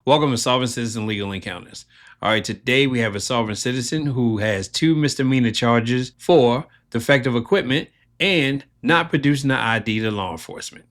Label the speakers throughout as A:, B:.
A: Welcome to Solvent Citizen Legal Encounters. All right, today we have a solvent citizen who has 2 misdemeanor charges for defective equipment and not producing the ID to law enforcement.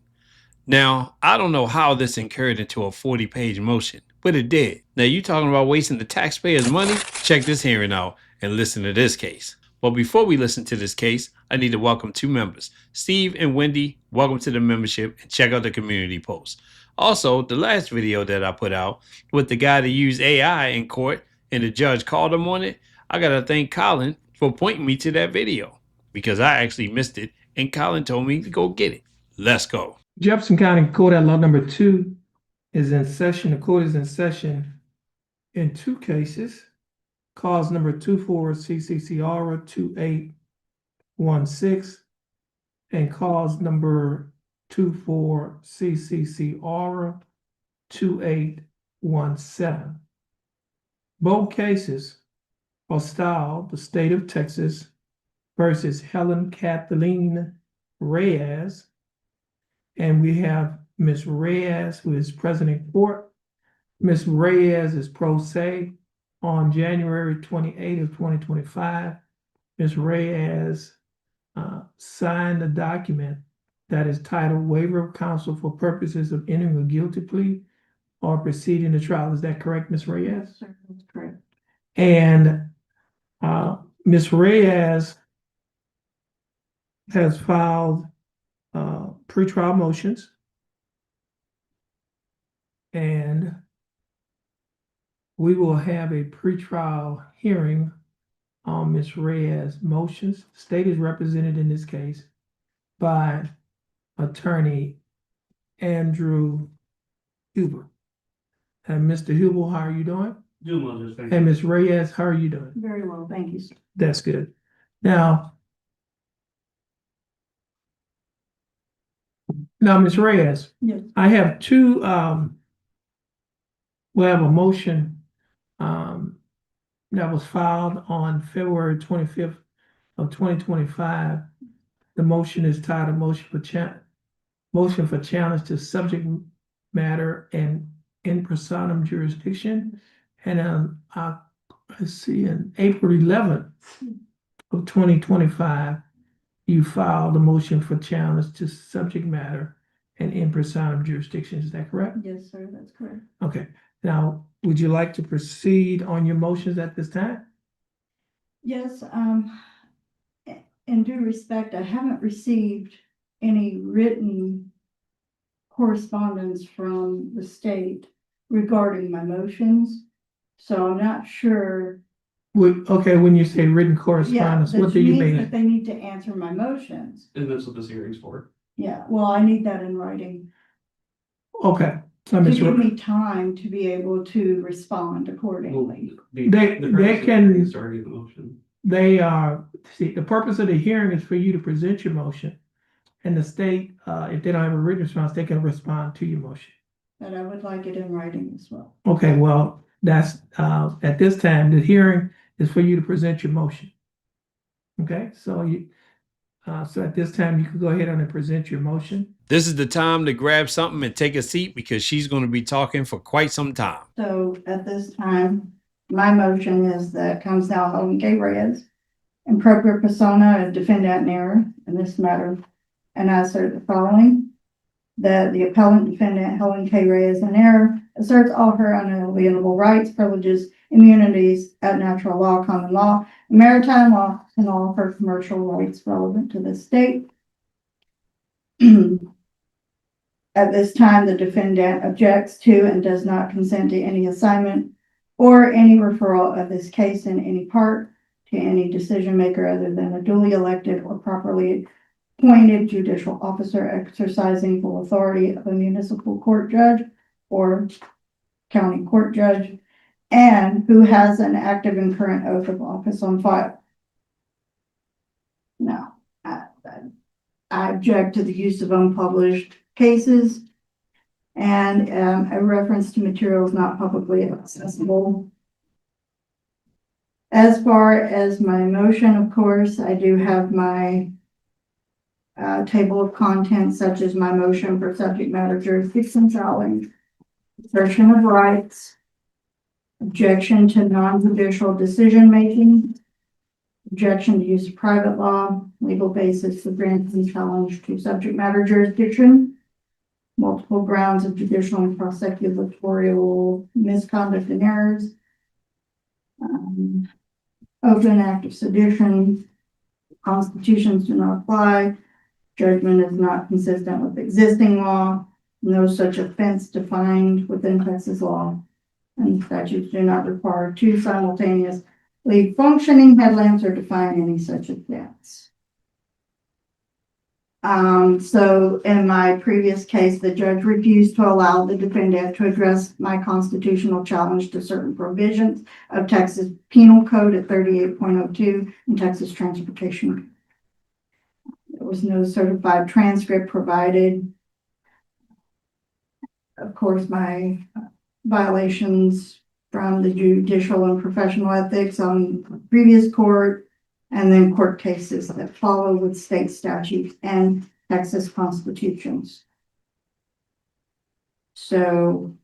A: Now, I don't know how this incurred into a 40-page motion, but it did. Now, you talking about wasting the taxpayers' money? Check this hearing out and listen to this case. But before we listen to this case, I need to welcome 2 members. Steve and Wendy, welcome to the membership and check out the community post. Also, the last video that I put out with the guy that used AI in court and the judge called him on it, I gotta thank Colin for pointing me to that video because I actually missed it and Colin told me to go get it. Let's go.
B: Jefferson County Court at Law number 2 is in session. The court is in session in 2 cases. Cause number 24 CCCR 2816 and cause number 24 CCCR 2817. Both cases are styled the state of Texas versus Helen Kathleen Reyes. And we have Ms. Reyes, who is present in court. Ms. Reyes is pro se on January 28th of 2025. Ms. Reyes signed a document that is titled Waiver of Counsel for Purposes of Entering a Guilty Plea or Proceeding to Trial. Is that correct, Ms. Reyes?
C: Yes, sir, that's correct.
B: And Ms. Reyes has filed pretrial motions, and we will have a pretrial hearing on Ms. Reyes' motions. The state is represented in this case by attorney Andrew Huber. And Mr. Huber, how are you doing?
D: Doing well, just thank
B: And
D: you.
B: Ms. Reyes, how are you doing?
C: Very well, thank you, sir.
B: That's good. Now, Ms. Reyes,
C: Yes.
B: I have 2, we have a motion that was filed on February 25th of 2025. The motion is titled Motion for Challenge to Subject Matter and in Personam Jurisdiction. And I see in April 11th of 2025, you filed a motion for challenge to subject matter and in personam jurisdiction. Is that correct?
C: Yes, sir, that's correct.
B: Okay. Now, would you like to proceed on your motions at this time?
C: Yes, in due respect, I haven't received any written correspondence from the state regarding my motions. So I'm not sure.
B: Okay, when you say written correspondence, what do you
C: mean?
B: mean?
C: That they need to answer my motions.
D: And that's what this hearing's for.
C: Yeah, well, I need that in writing
B: Okay. So
C: to give me time to be able to respond accordingly.
B: They can-
D: Starting the motion.
B: They are, see, the purpose of the hearing is for you to present your motion. And the state, if they don't have a written response, they can respond to your motion.
C: But I would like it in writing as well.
B: Okay, well, that's, at this time, the hearing is for you to present your motion. Okay, so so at this time, you can go ahead and present your motion.
A: This is the time to grab something and take a seat because she's going to be talking for quite some time.
C: So at this time, my motion is that comes now Helen K. Reyes, in propria persona and defendant in error in this matter, and I assert the following: that the appellant defendant Helen K. Reyes in error asserts all her unalienable rights, privileges, immunities at natural law, common law, and maritime law, and all her commercial rights relevant to the state. At this time, the defendant objects to and does not consent to any assignment or any referral of this case in any part to any decision maker other than a duly elected or properly appointed judicial officer exercising full authority of a municipal court judge or county court judge, and who has an active and current oath of office on file. Now, I object to the use of unpublished cases and a reference to materials not publicly accessible. As far as my motion, of course, I do have my table of contents, such as my motion for subject matter jurisdiction challenge, assertion of rights, objection to non-judicial decision-making, objection to use of private law, legal basis for granting challenge to subject matter jurisdiction, multiple grounds of judicial and prosecutorial misconduct and errors, open act of sedition, constitutions do not apply, judgment is not consistent with existing law, no such offense defined within Texas law, and statutes do not require two simultaneously functioning headlamps or define any such offense. So in my previous case, the judge refused to allow the defendant to address my constitutional challenge to certain provisions of Texas Penal Code at 38.02 and Texas Transportation Code. There was no certified transcript provided. Of course, my violations from the judicial and professional ethics on previous court, and then court cases that follow with state statutes and Texas constitutions. So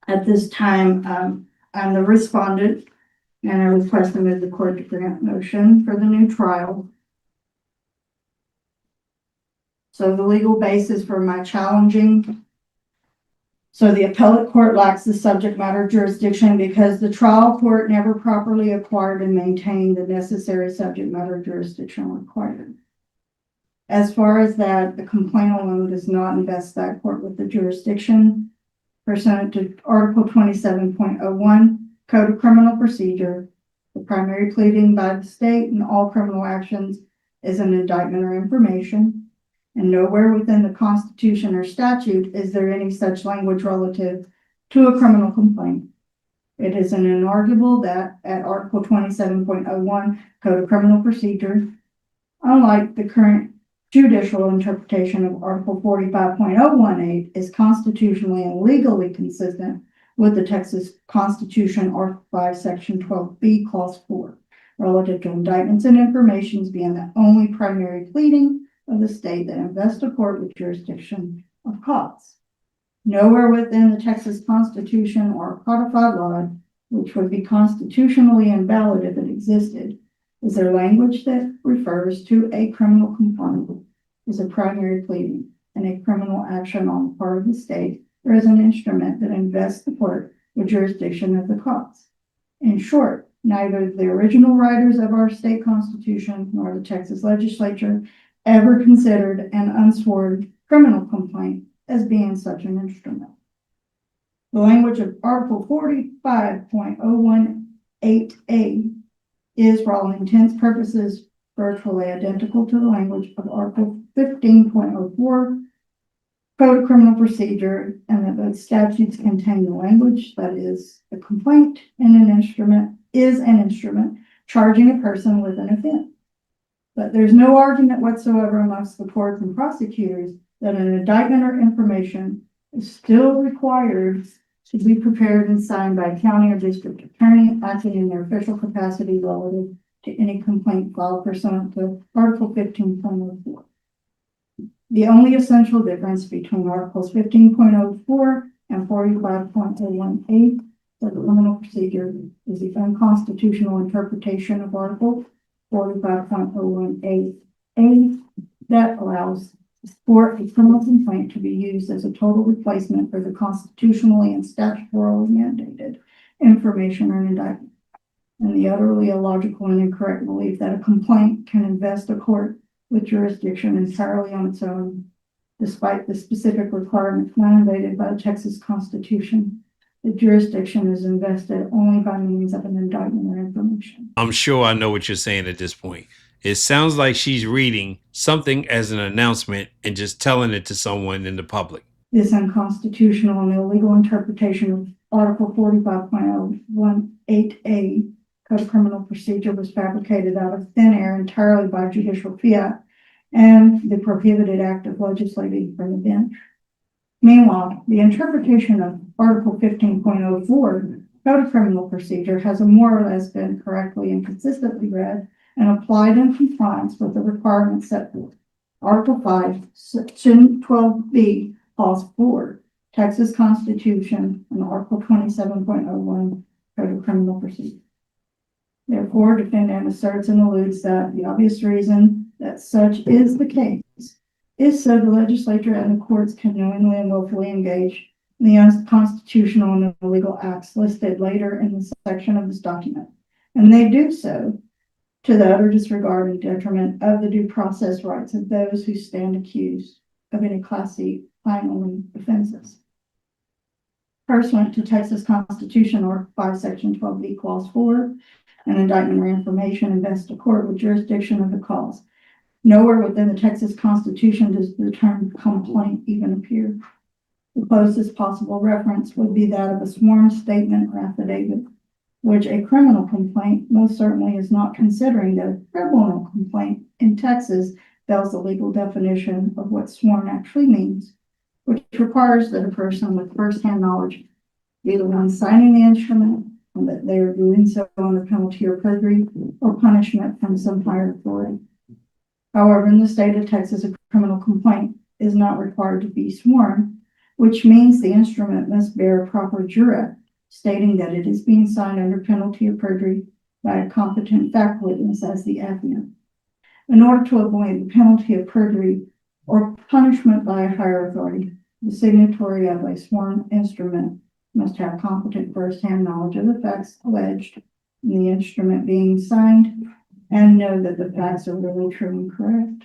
C: at this time, I'm the respondent, and I request the court to grant motion for the new trial. So the legal basis for my challenging. So the appellate court lacks the subject matter jurisdiction because the trial court never properly acquired and maintained the necessary subject matter jurisdiction required. As far as that, the complaint alone does not invest that court with the jurisdiction pursuant to Article 27.01 Code of Criminal Procedure. The primary pleading by the state in all criminal actions is an indictment or information. And nowhere within the Constitution or statute is there any such language relative to a criminal complaint. It is an inarguable that at Article 27.01 Code of Criminal Procedure, unlike the current judicial interpretation of Article 45.018, is constitutionally and legally consistent with the Texas Constitution, Article 5, Section 12B, Clause 4, relative to indictments and informations being the only primary pleading of the state that invests a court with jurisdiction of cause. Nowhere within the Texas Constitution or codified law, which would be constitutionally invalid if it existed, is there language that refers to a criminal complaint as a primary pleading and a criminal action on the part of the state or as an instrument that invests the court with jurisdiction of the cause. In short, neither the original writers of our state constitution nor the Texas legislature ever considered an unsworn criminal complaint as being such an instrument. The language of Article 45.018A is, for all intents purposes, virtually identical to the language of Article 15.04 Code of Criminal Procedure, and that both statutes contain the language that is the complaint and an instrument charging a person with an offense. But there's no argument whatsoever amongst the courts and prosecutors that an indictment or information is still required to be prepared and signed by a county or district attorney acting in their official capacity relative to any complaint filed pursuant to Article 15.04. The only essential difference between Articles 15.04 and 45.018 of the criminal procedure is the unconstitutional interpretation of Article 45.018A that allows for a criminal complaint to be used as a total replacement for the constitutionally and statutorily mandated information or indictment, and the utterly illogical and incorrect belief that a complaint can invest a court with jurisdiction entirely on its own, despite the specific requirements mandated by the Texas Constitution. The jurisdiction is invested only by means of an indictment or information.
A: I'm sure I know what you're saying at this point. It sounds like she's reading something as an announcement and just telling it to someone in the public.
C: This unconstitutional and illegal interpretation of Article 45.018A Code of Criminal Procedure was fabricated out of thin air entirely by judicial fiat and the prohibited act of legislating from the bench. Meanwhile, the interpretation of Article 15.04 Code of Criminal Procedure has more or less been correctly and consistently read and applied in compliance with the requirements set forth. Article 5, Section 12B, Clause 4, Texas Constitution, and Article 27.01 Code of Criminal Procedure. Therefore, defendant asserts and alludes that the obvious reason that such is the case is so the legislature and the courts can knowingly and willfully engage in the unconstitutional and illegal acts listed later in the section of this document. And they do so to the utter disregard and detriment of the due process rights of those who stand accused of any Class C felony offenses. Pursuant to Texas Constitution or 5 Section 12B Clause 4, an indictment or information invests a court with jurisdiction of the cause. Nowhere within the Texas Constitution does the term complaint even appear. The closest possible reference would be that of a sworn statement or affidavit, which a criminal complaint most certainly is not, considering that a criminal complaint in Texas fails the legal definition of what sworn actually means, which requires that a person with firsthand knowledge be the one signing the instrument and that they are doing so under penalty of perjury or punishment from some higher authority. However, in the state of Texas, a criminal complaint is not required to be sworn, which means the instrument must bear a proper juror, stating that it is being signed under penalty of perjury by a competent fact witness as the affiant. In order to avoid the penalty of perjury or punishment by a higher authority, the signatory of a sworn instrument must have competent first-hand knowledge of the facts alleged in the instrument being signed and know that the facts are really true and correct.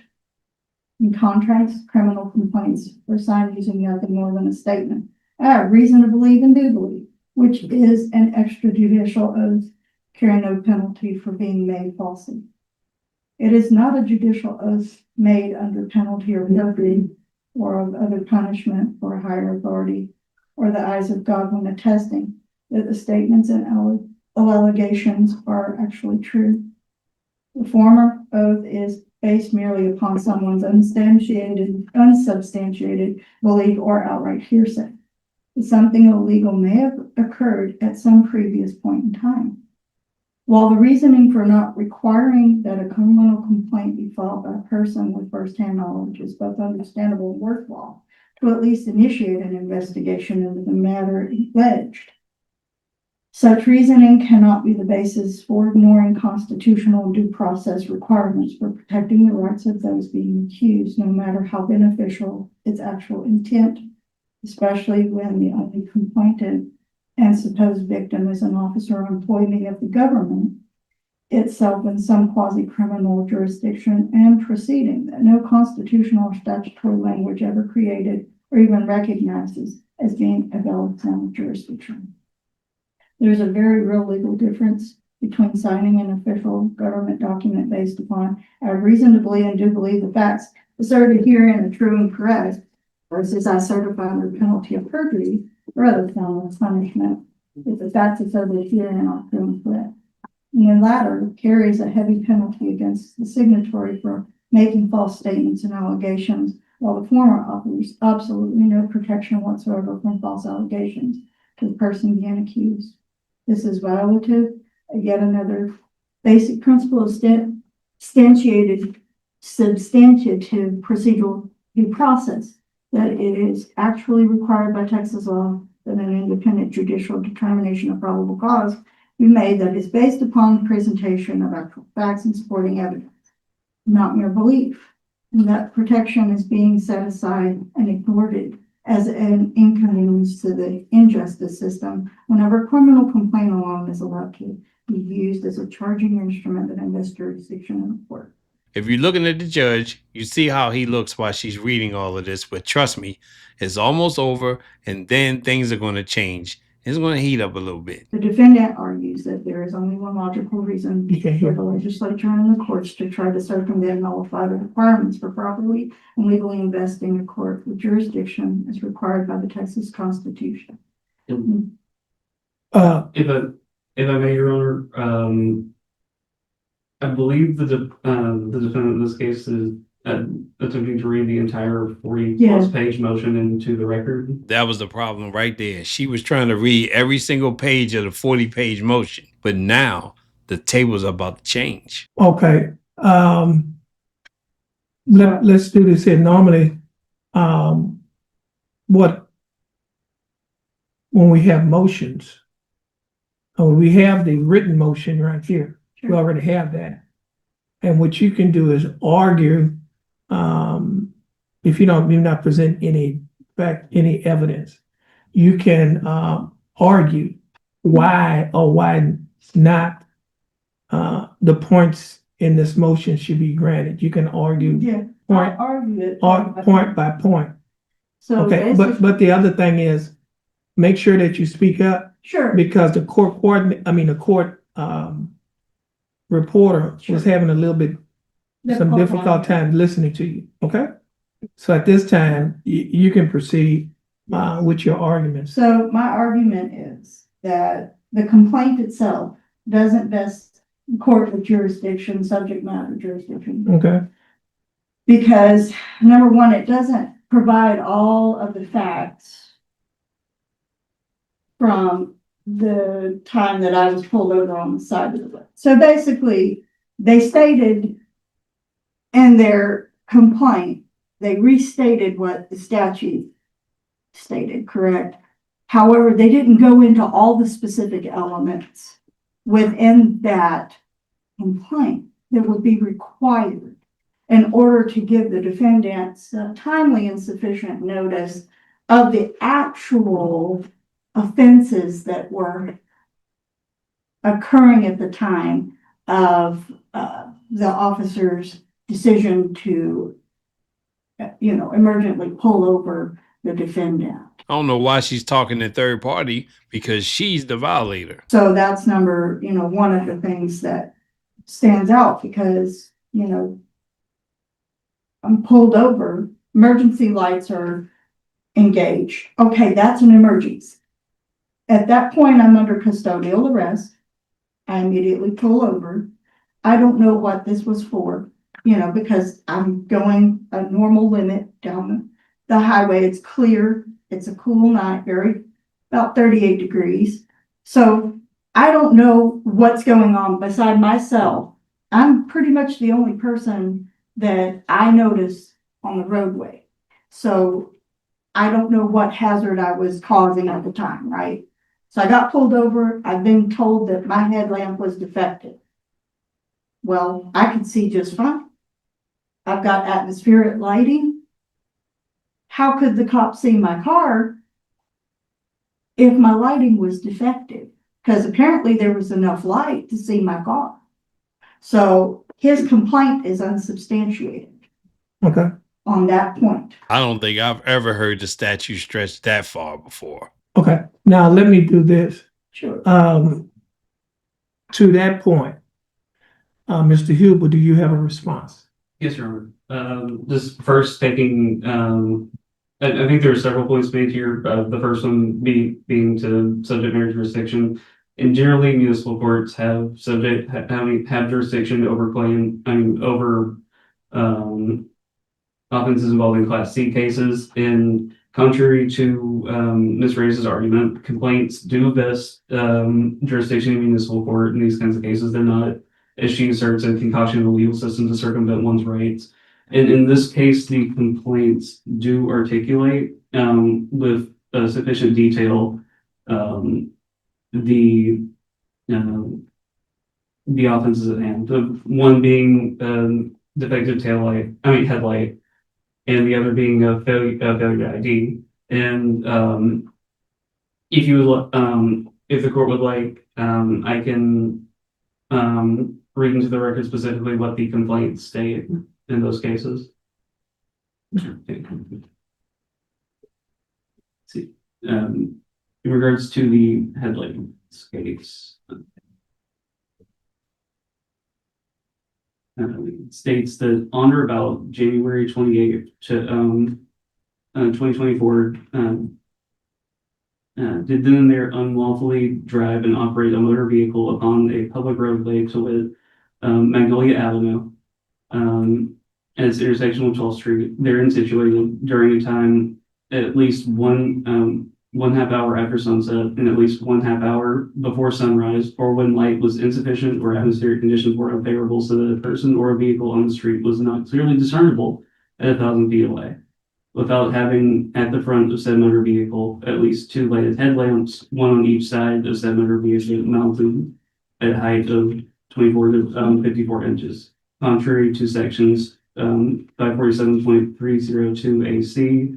C: In contrast, criminal complaints are signed using nothing more than a statement. I have reason to believe and do believe, which is an extrajudicial oath carrying no penalty for being made falsely. It is not a judicial oath made under penalty of perjury or of other punishment for a higher authority or the eyes of God when attesting that the statements and allegations are actually true. The former oath is based merely upon someone's unsubstantiated belief or outright hearsay. Something illegal may have occurred at some previous point in time. While the reasoning for not requiring that a criminal complaint be filed by a person with first-hand knowledge is both understandable and worthwhile, to at least initiate an investigation into the matter alleged, such reasoning cannot be the basis for ignoring constitutional due process requirements for protecting the rights of those being accused, no matter how beneficial its actual intent, especially when the only complainant and supposed victim is an officer or employee of the government itself in some quasi-criminal jurisdiction and proceeding that no constitutional or statutory language ever created or even recognizes as being a valid sound jurisdiction. There's a very real legal difference between signing an official government document based upon I have reason to believe and do believe the facts asserted herein are true and correct, versus I certify under penalty of perjury or other form of punishment if the facts asserted herein are true and correct. And the latter carries a heavy penalty against the signatory for making false statements and allegations, while the former offers absolutely no protection whatsoever from false allegations to the person being accused. This is violative of yet another basic principle of substantiative procedural due process, that it is actually required by Texas law that an independent judicial determination of probable cause be made that is based upon the presentation of actual facts and supporting evidence, not mere belief. And that protection is being set aside and ignored as an inconvenience to the injustice system whenever a criminal complaint alone is allowed to be used as a charging instrument that invests jurisdiction in the court.
A: If you're looking at the judge, you see how he looks while she's reading all of this, but trust me, it's almost over and then things are going to change. It's going to heat up a little bit.
C: The defendant argues that there is only one logical reason for the legislature and the courts to try to circumvent and nullify the requirements for properly and legally investing a court with jurisdiction as required by the Texas Constitution.
D: If I may, Your Honor, I believe the defendant in this case is attempting to read the entire 40-plus page motion into the record.
A: That was the problem right there. She was trying to read every single page of the 40-page motion, but now the tables are about to change.
B: Okay. Let's do this here. Normally, what when we have motions, we have the written motion right here. We
C: Sure.
B: already have that. And what you can do is argue, if you're not present any fact, any evidence, you can argue why or why not the points in this motion should be granted. You can argue
C: Yeah,
B: point,
C: I argue it.
B: point by point.
C: So
B: Okay,
C: basically,
B: but the other thing is, make sure that you speak up,
C: sure,
B: because the court reporter
C: Sure.
B: was having a little bit, some difficult time listening to you, okay? So at this time, you can proceed with your arguments.
C: So my argument is that the complaint itself doesn't vest the court with jurisdiction, subject matter jurisdiction.
B: Okay,
C: Because number one, it doesn't provide all of the facts from the time that I was pulled over on the side of the road. So basically, they stated in their complaint, they restated what the statute stated, correct? However, they didn't go into all the specific elements within that complaint that would be required in order to give the defendants timely and sufficient notice of the actual offenses that were occurring at the time of the officer's decision to, emergently pull over the defendant.
A: I don't know why she's talking in third party, because she's the violator.
C: So that's one of the things that stands out because, I'm pulled over, emergency lights are engaged. Okay, that's an emergency. At that point, I'm under custodial arrest. I immediately pull over. I don't know what this was for, because I'm going a normal limit down the highway. It's clear. It's a cool night, about 38 degrees. So I don't know what's going on beside myself. I'm pretty much the only person that I notice on the roadway. So I don't know what hazard I was causing at the time, right? So I got pulled over. I've been told that my headlamp was defective. Well, I could see just fine. I've got atmospheric lighting. How could the cop see my car if my lighting was defective? Because apparently there was enough light to see my car. So his complaint is unsubstantiated
B: okay.
C: on that point.
A: I don't think I've ever heard the statute stretch that far before.
B: Okay, now let me do this.
C: Sure.
B: To that point, Mr. Huber, do you have a response?
D: Yes, Your Honor. Just first taking, I think there are several points made here. The first one being to subject matter jurisdiction. And generally, municipal courts have jurisdiction over offenses involving Class C cases. And contrary to Ms. Reyes' argument, complaints do vest jurisdiction in municipal court in these kinds of cases. They're not, as she asserts, a concoction of the legal system to circumvent one's rights. And in this case, the complaints do articulate with sufficient detail the offenses at hand. The one being defective headlight, and the other being a failure ID. And if the court would like, I can read into the record specifically what the complaints state in those cases. See, in regards to the headlight case, it states that on or about January 28th to 2024, did then there unlawfully drive and operate a motor vehicle upon a public roadway to wit Magnolia Avenue as intersection with 12th Street, therein situated during a time at least one half hour after sunset and at least 1/2 hour before sunrise, or when light was insufficient or atmospheric conditions were unfavorable so that a person or a vehicle on the street was not clearly discernible at 1,000 feet away. without having at the front of said motor vehicle at least 2 lighted headlamps, one on each side of said motor vehicle, mounted at a height of 24 to 54 inches, contrary to sections 547.302 AC,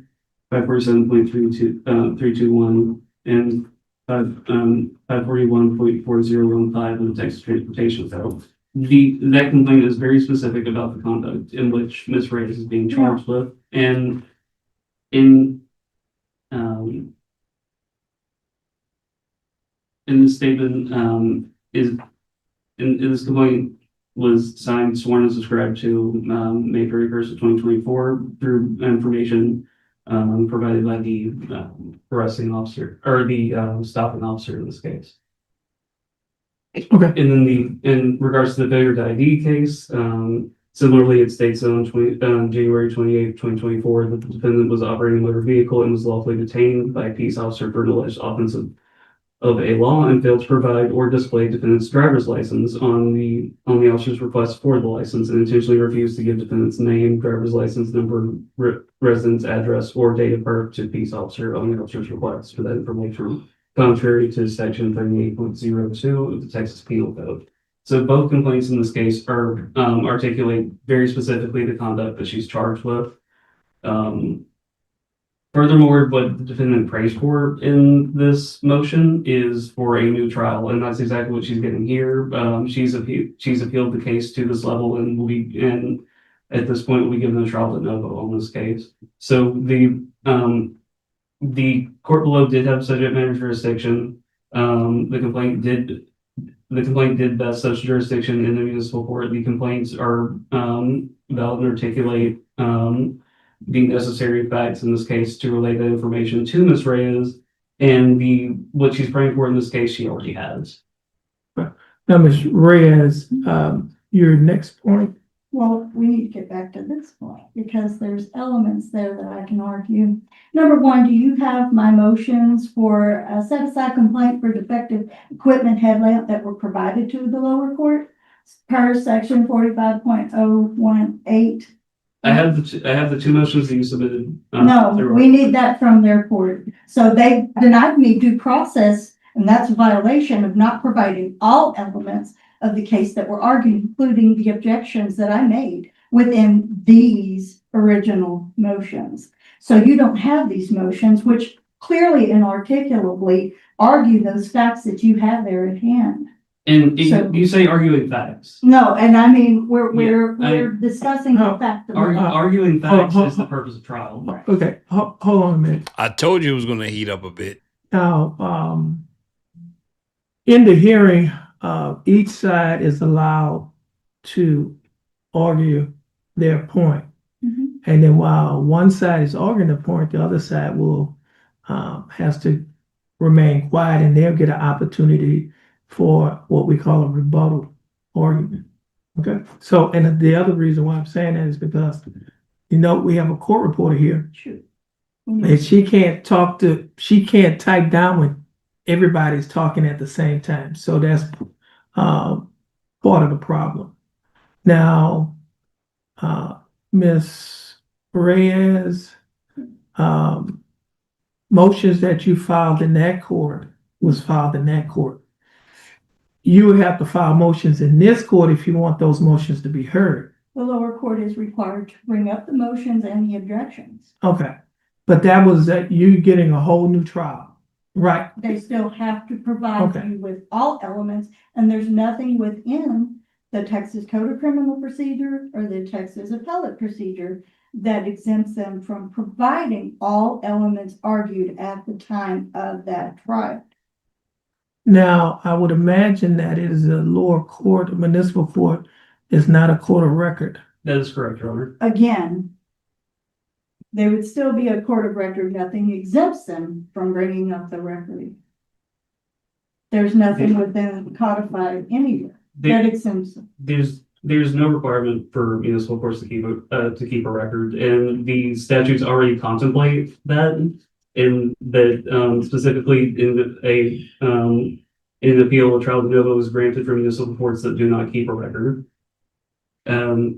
D: 547.321, and 541.4015 of the Texas Transportation Code. That complaint is very specific about the conduct in which Ms. Reyes is being charged with, and in the statement in this complaint was signed, sworn, and subscribed to May 31st of 2024 through information provided by the arresting officer or the stopping officer in this case.
B: Okay.
D: And then in regards to the failure to ID case, similarly, it states on January 28th, 2024, that the defendant was operating a motor vehicle and was lawfully detained by a peace officer for an alleged offense of a law and failed to provide or display defendant's driver's license on the officer's request for the license, and intentionally refused to give defendant's name, driver's license number, residence address, or date of birth to peace officer on the officer's request for that information, contrary to section 38.02 of the Texas Penal Code. So both complaints in this case are articulate very specifically the conduct that she's charged with. Furthermore, what the defendant prays for in this motion is for a new trial, and that's exactly what she's getting here. She's appealed the case to this level, and at this point will be given a trial de novo on this case. So the court below did have subject matter jurisdiction. The complaint did best such jurisdiction in the municipal court. The complaints are valid and articulate the necessary facts in this case to relay that information to Ms. Reyes, and what she's praying for in this case she already has.
B: Now, Ms. Reyes, your next point.
C: Well, we need to get back to this point because there's elements there that I can argue. Number one, do you have my motions for a set aside complaint for defective equipment headlamp that were provided to the lower court per section 45.018?
D: I have the two motions that you submitted.
C: No, we need that from their court. So they denied me due process, and that's a violation of not providing all elements of the case that were argued, including the objections that I made within these original motions. So you don't have these motions, which clearly and articulately argue those facts that you have there at hand.
D: And
C: So-
D: you say arguing facts.
C: No, and I mean, we're
D: I-
C: discussing the fact of
D: Arguing facts is the purpose of trial.
B: Okay, hold on a minute.
A: I told you it was going to heat up a bit.
B: Now, in the hearing, each side is allowed to argue their point.
C: Mhm.
B: And then while one side is arguing the point, the other side will has to remain quiet, and they'll get an opportunity for what we call a rebuttal argument. Okay, so, and the other reason why I'm saying that is because, we have a court reporter here,
C: Shoot.
B: and she can't type down when everybody's talking at the same time. So that's part of the problem. Now, Ms. Reyes, motions that you filed in that court was filed in that court. You would have to file motions in this court if you want those motions to be heard.
C: The lower court is required to bring up the motions and the objections.
B: Okay, but that was that you getting a whole new trial, right?
C: They still have to provide
B: Okay.
C: you with all elements, and there's nothing within the Texas Code of Criminal Procedure or the Texas Appellate Procedure that exempts them from providing all elements argued at the time of that trial.
B: Now, I would imagine that it is a lower court, a municipal court, is not a court of record.
D: That is correct, Your Honor.
C: Again, they would still be a court of record. Nothing exempts them from bringing up the record. There's nothing within codified anywhere that exempts them.
D: There's no requirement for municipal courts to keep a record, and the statutes already contemplate that. In that specifically in an appeal, a trial de novo is granted for municipal courts that do not keep a record.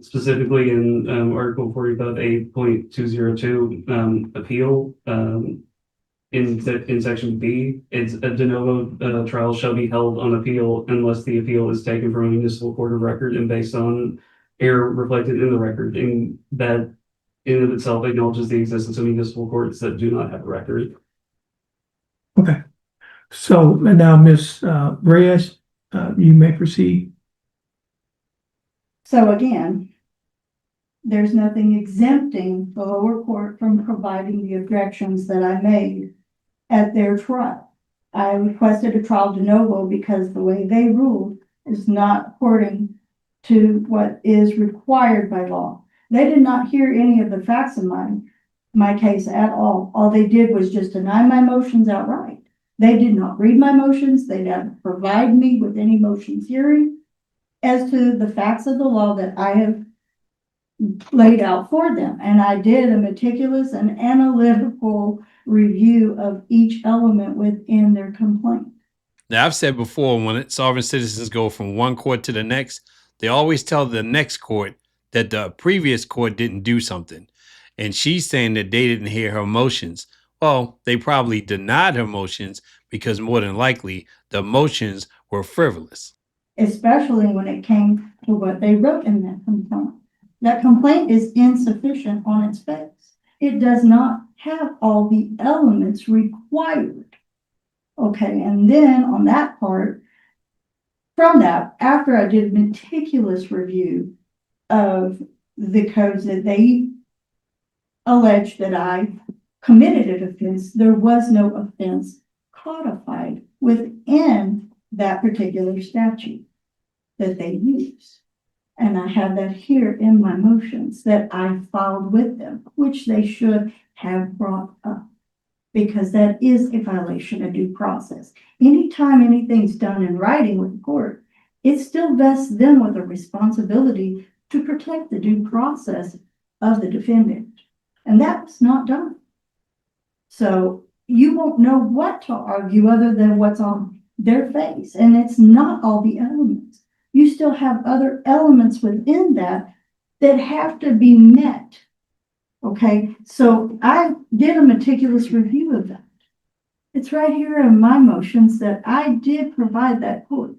D: specifically in Article 45A.202, appeal. In section B, it's a de novo trial shall be held on appeal unless the appeal is taken from a municipal court of record and based on error reflected in the record. And that in and of itself acknowledges the existence of municipal courts that do not have a record.
B: Okay. So now, Ms. Reyes, you may proceed.
C: So again, there's nothing exempting the lower court from providing the objections that I made at their trial. I requested a trial de novo because the way they ruled is not according to what is required by law. They did not hear any of the facts in my case at all. All they did was just deny my motions outright. They did not read my motions. They didn't provide me with any motions hearing as to the facts of the law that I have laid out for them. And I did a meticulous and analytical review of each element within their complaint.
A: Now, I've said before, when sovereign citizens go from one court to the next, they always tell the next court that the previous court didn't do something. And she's saying that they didn't hear her motions. Well, they probably denied her motions because more than likely the motions were frivolous.
C: Especially when it came to what they wrote in that complaint. That complaint is insufficient on its face. It does not have all the elements required. Okay, and then on that part, from that, after I did a meticulous review of the codes that they alleged that I committed an offense, there was no offense codified within that particular statute that they used. And I have that here in my motions that I filed with them, which they should have brought up, because that is a violation of due process. Anytime anything's done in writing with the court, it still vests them with a responsibility to protect the due process of the defendant. And that was not done. So you won't know what to argue other than what's on their face. And it's not all the elements. You still have other elements within that have to be met. Okay, so I did a meticulous review of that. It's right here in my motions that I did provide that court.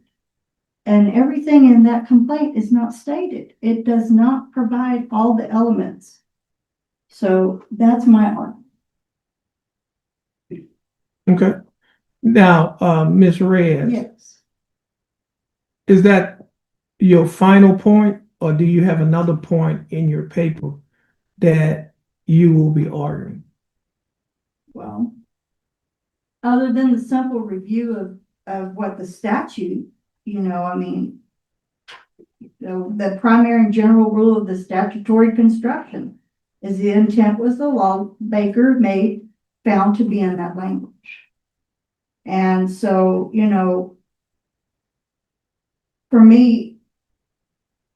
C: And everything in that complaint is not stated. It does not provide all the elements. So that's my argument.
B: Okay. Now, Ms. Reyes,
C: Yes.
B: is that your final point, or do you have another point in your paper that you will be arguing?
C: Well, other than the simple review of what the statute, I mean, the primary and general rule of the statutory construction is the intent was the lawmaker found to be in that language. And so, for me,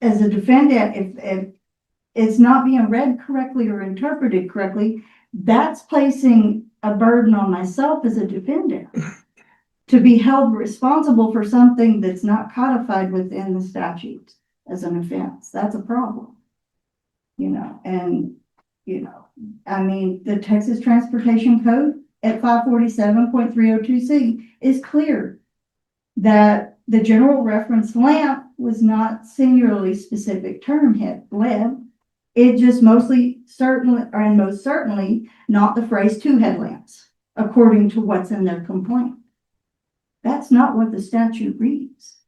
C: as a defendant, if it's not being read correctly or interpreted correctly, that's placing a burden on myself as a defendant to be held responsible for something that's not codified within the statute as an offense. That's a problem, I mean, the Texas Transportation Code at 547.302C is clear that the general reference lamp was not singularly specific term LED. It just most certainly not the phrase two headlamps, according to what's in their complaint. That's not what the statute reads.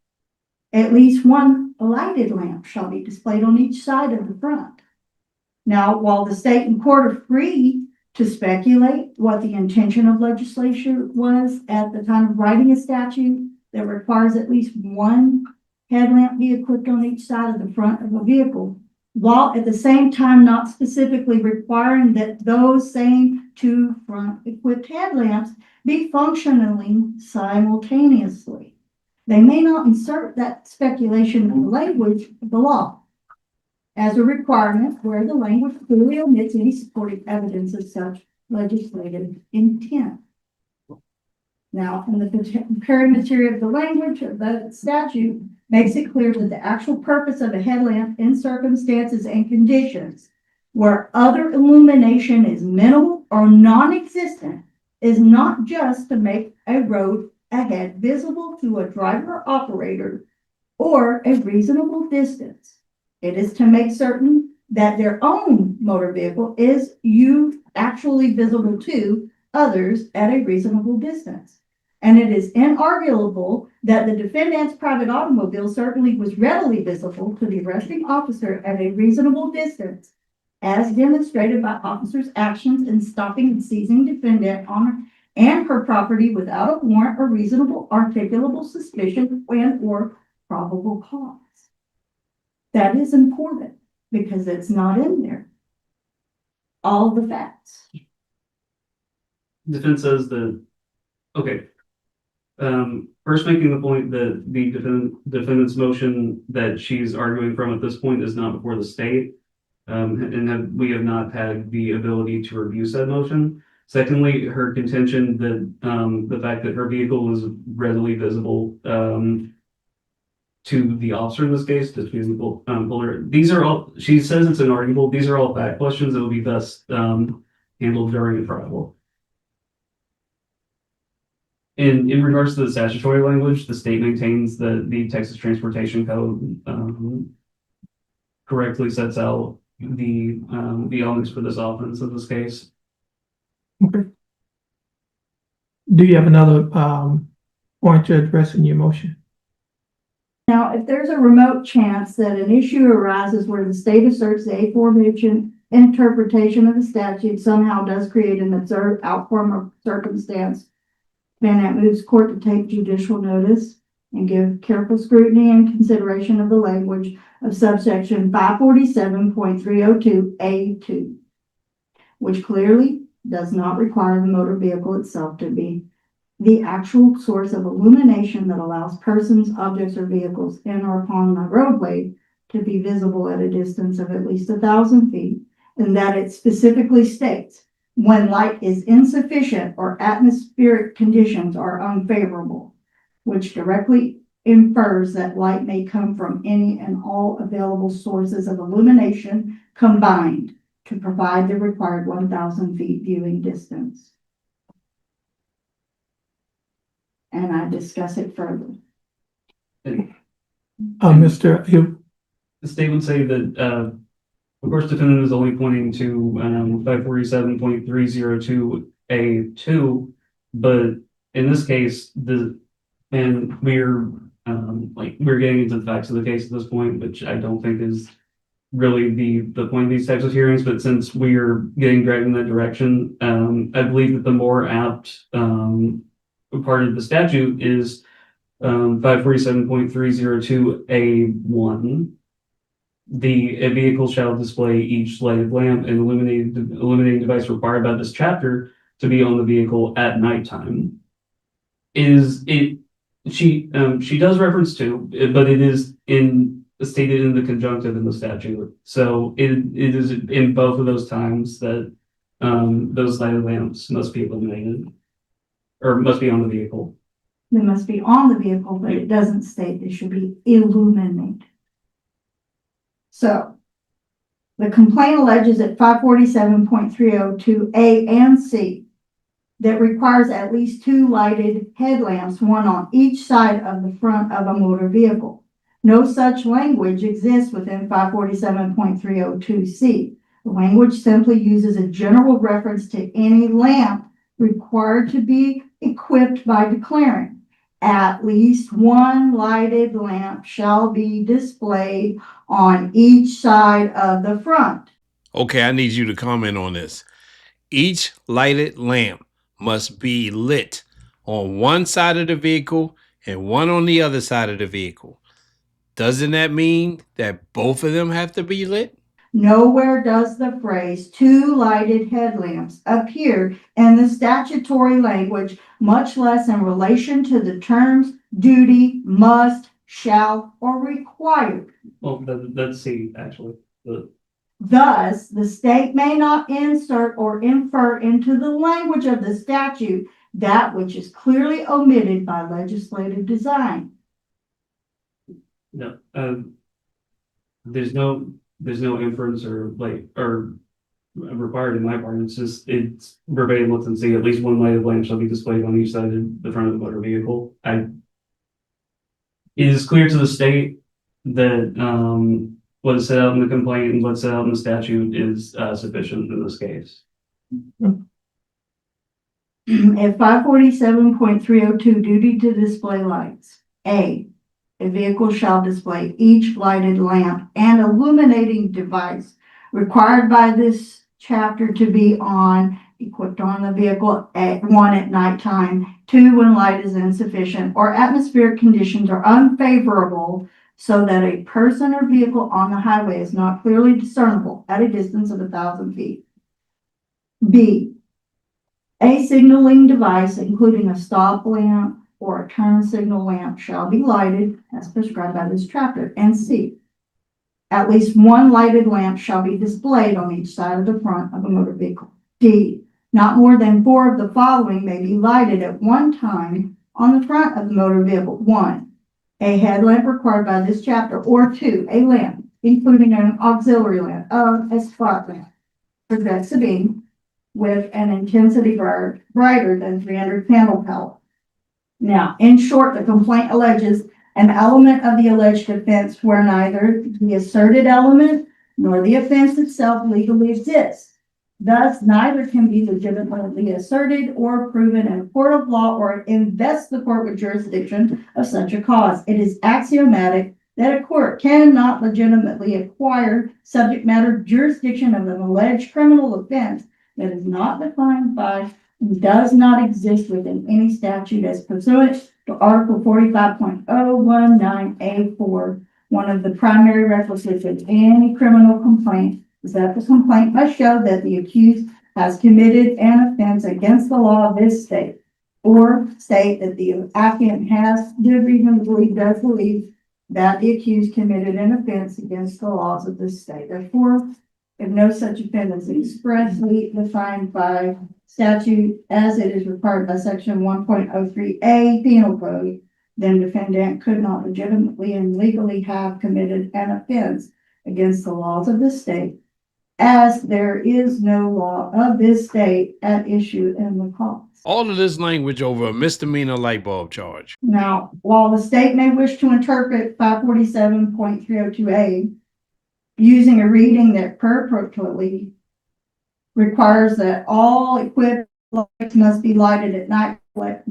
C: At least one lighted lamp shall be displayed on each side of the front. Now, while the state and court are free to speculate what the intention of legislation was at the time of writing a statute that requires at least one headlamp be equipped on each side of the front of a vehicle, while at the same time not specifically requiring that those same two front equipped headlamps be functioning simultaneously. They may not insert that speculation in the language of the law as a requirement where the language clearly omits any supporting evidence of such legislative intent. Now, in the comparing material of the language of the statute, makes it clear that the actual purpose of a headlamp in circumstances and conditions where other illumination is minimal or non-existent is not just to make a road ahead visible to a driver or operator or a reasonable distance. It is to make certain that their own motor vehicle is actually visible to others at a reasonable distance. And it is inarguable that the defendant's private automobile certainly was readily visible to the arresting officer at a reasonable distance, as demonstrated by officers' actions in stopping and seizing defendant on and her property without a warrant or reasonable articulable suspicion or probable cause. That is important because it's not in there. All the facts.
D: Defense says that, okay. First making the point that the defendant's motion that she's arguing from at this point is not before the state. And we have not had the ability to review said motion. Secondly, her contention that the fact that her vehicle was readily visible to the officer in this case, these are all, she says it's inarguable. These are all fact questions that will be best handled during the trial. In regards to the statutory language, the state maintains that the Texas Transportation Code correctly sets out the elements for this offense in this case.
B: Okay. Do you have another point to address in your motion?
C: Now, if there's a remote chance that an issue arises where the state asserts the aforementioned interpretation of the statute somehow does create an observed outcome or circumstance, defendant moves court to take judicial notice and give careful scrutiny and consideration of the language of subsection 547.302A2, which clearly does not require the motor vehicle itself to be the actual source of illumination that allows persons, objects, or vehicles in or upon a roadway to be visible at a distance of at least 1,000 feet, and that it specifically states when light is insufficient or atmospheric conditions are unfavorable, which directly infers that light may come from any and all available sources of illumination combined to provide the required 1,000 feet viewing distance. And I discuss it further.
B: Mr. Hill.
D: The state would say that, of course, defendant is only pointing to 547.302A2, but in this case, we're getting into the facts of the case at this point, which I don't think is really the point of these types of hearings. But since we are getting dragged in that direction, I believe that the more apt part of the statute is 547.302A1. A vehicle shall display each lighted lamp and illuminating device required by this chapter to be on the vehicle at nighttime. She does reference to, but it is stated in the conjunctive in the statute. So it is in both of those times that those lighted lamps must be illuminated or must be on the vehicle.
C: They must be on the vehicle, but it doesn't state they should be illuminated. So the complaint alleges at 547.302A and C that requires at least 2 lighted headlamps, one on each side of the front of a motor vehicle. No such language exists within 547.302C. The language simply uses a general reference to any lamp required to be equipped by declaring at least 1 lighted lamp shall be displayed on each side of the front.
A: Okay, I need you to comment on this. Each lighted lamp must be lit on one side of the vehicle and one on the other side of the vehicle. Doesn't that mean that both of them have to be lit?
C: Nowhere does the phrase 2 lighted headlamps appear in the statutory language, much less in relation to the terms duty, must, shall, or required.
D: Well, that's C, actually.
C: Thus, the state may not insert or infer into the language of the statute that which is clearly omitted by legislative design.
D: No, there's no inference or required in my part. It's verbatim what's in C. At least one lighted lamp shall be displayed on each side of the front of the motor vehicle. It is clear to the state that what is set out in the complaint and what's set out in the statute is sufficient in this case.
C: At 547.302, duty to display lights. A vehicle shall display each lighted lamp and illuminating device required by this chapter to be equipped on the vehicle at 1 at nighttime, 2 when light is insufficient or atmospheric conditions are unfavorable, so that a person or vehicle on the highway is not clearly discernible at a distance of 1,000 feet. B, a signaling device, including a stop lamp or a turn signal lamp, shall be lighted as prescribed by this chapter. And C, at least one lighted lamp shall be displayed on each side of the front of a motor vehicle. D, not more than 4 of the following may be lighted at one time on the front of the motor vehicle. 1, a headlamp required by this chapter, or 2, a lamp, including an auxiliary lamp, a spot lamp, projects a beam with an intensity brighter than 300 candle power. Now, in short, the complaint alleges an element of the alleged offense where neither the asserted element nor the offense itself legally exists. Thus, neither can be legitimately asserted or proven in a court of law or invest the court with jurisdiction of such a cause. It is axiomatic that a court cannot legitimately acquire subject matter jurisdiction of an alleged criminal offense that is not defined by and does not exist within any statute as pursuant to Article 45.019A4. One of the primary requisites of any criminal complaint is that the complaint must show that the accused has committed an offense against the law of this state, or state that the applicant does believe that the accused committed an offense against the laws of this state. Therefore, if no such offense is expressly defined by statute as it is required by section 1.03A Penal Code, then defendant could not legitimately and legally have committed an offense against the laws of the state, as there is no law of this state at issue in the cause.
A: All of this language over a misdemeanor light bulb charge.
C: Now, while the state may wish to interpret 547.302A using a reading that purportedly requires that all equipped lights must be lighted at night,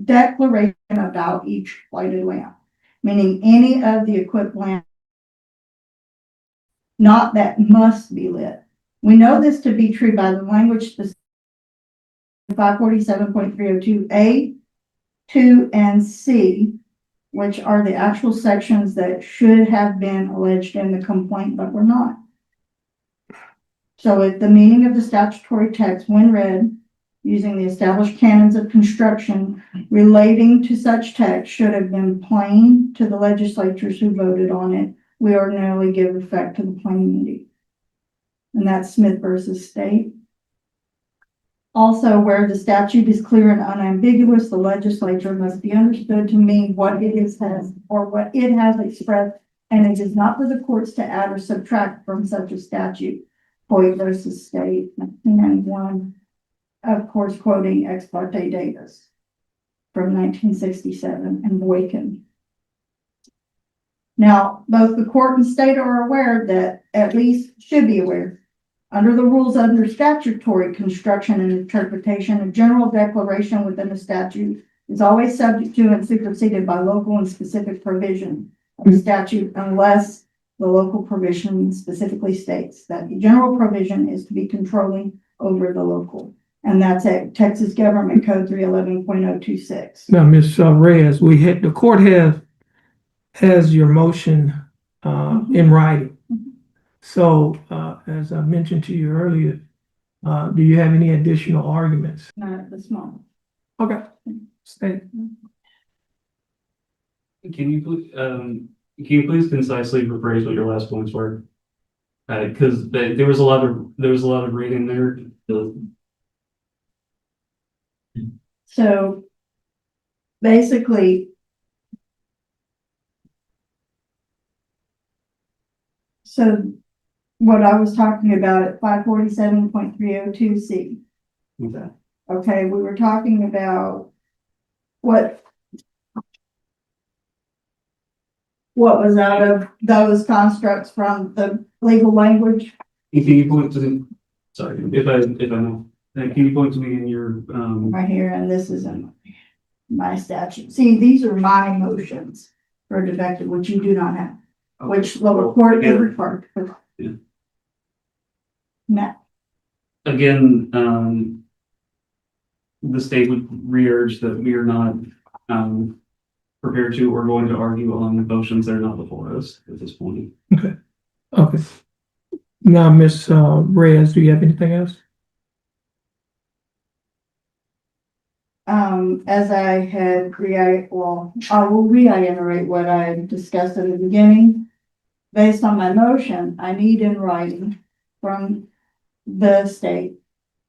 C: declaration about each lighted lamp, meaning any of the equipped lamps, not that must be lit. We know this to be true by the language specific 547.302A, 2, and C, which are the actual sections that should have been alleged in the complaint, but were not. So if the meaning of the statutory text, when read, using the established canons of construction relating to such text, should have been plain to the legislatures who voted on it, we ordinarily give effect to the plain meaning. And that's Smith versus State. Also, where the statute is clear and unambiguous, the legislature must be understood to mean what it is or what it has expressed, and it is not for the courts to add or subtract from such a statute. Hoyt versus State, 1991, of course, quoting Ex parte Davis from 1967 and Boykin. Now, both the court and state are aware that, at least should be aware, under the rules under statutory construction and interpretation, a general declaration within a statute is always subject to and superseded by local and specific provision of the statute, unless the local provision specifically states that the general provision is to be controlling over the local. And that's at Texas Government Code 311.026.
B: Now, Ms. Reyes, the court has your motion in writing. So, as I mentioned to you earlier, do you have any additional arguments?
C: Not at this moment.
B: Okay. State.
D: Can you please concisely rephrase what your last points were? Because there was a lot of reading there.
C: So basically, So what I was talking about at 547.302C.
D: Okay.
C: Okay, we were talking about what was out of those constructs from the legal language.
D: Can you point to the, sorry, if I know, can you point to me in your,
C: Right here, and this is in my statute. See, these are my motions for defective, which you do not have, which lower court is required.
D: Yeah.
C: Matt,
D: again, the state would re-urge that we are not, prepared to or going to argue on motions that are not before us at this point.
B: Okay. Now, Ms. Reyes, do you have anything else?
C: as I had I will reiterate what I discussed at the beginning. Based on my motion, I need in writing from the state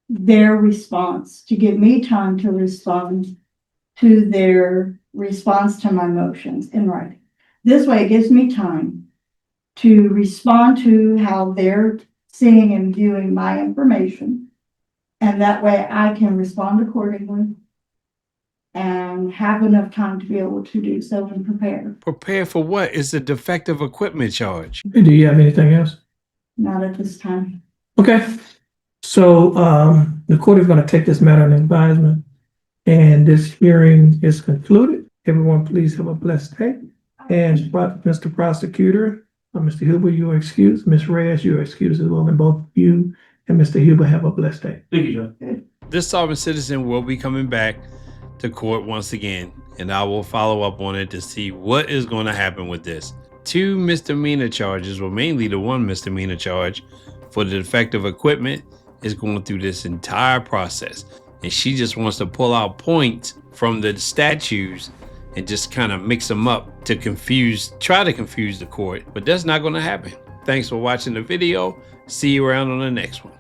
C: their response to give me time to respond to their response to my motions in writing. This way it gives me time to respond to how they're seeing and viewing my information. And that way I can respond accordingly and have enough time to be able to do so and prepare.
A: Prepare for what? It's a defective equipment charge.
B: Do you have anything else?
C: Not at this time.
B: Okay, so the court is going to take this matter in advisement, and this hearing is concluded. Everyone, please have a blessed day. And Mr. Prosecutor, Mr. Huber, you are excused. Ms. Reyes, you are excused as well. And both you and Mr. Huber have a blessed day.
D: Thank you, Judge.
A: This sovereign citizen will be coming back to court once again, and I will follow up on it to see what is going to happen with this. 2 misdemeanor charges, well, mainly the 1 misdemeanor charge for the defective equipment, is going through this entire process. And she just wants to pull out points from the statutes and just kind of mix them up to try to confuse the court, but that's not going to happen. Thanks for watching the video. See you around on the next one.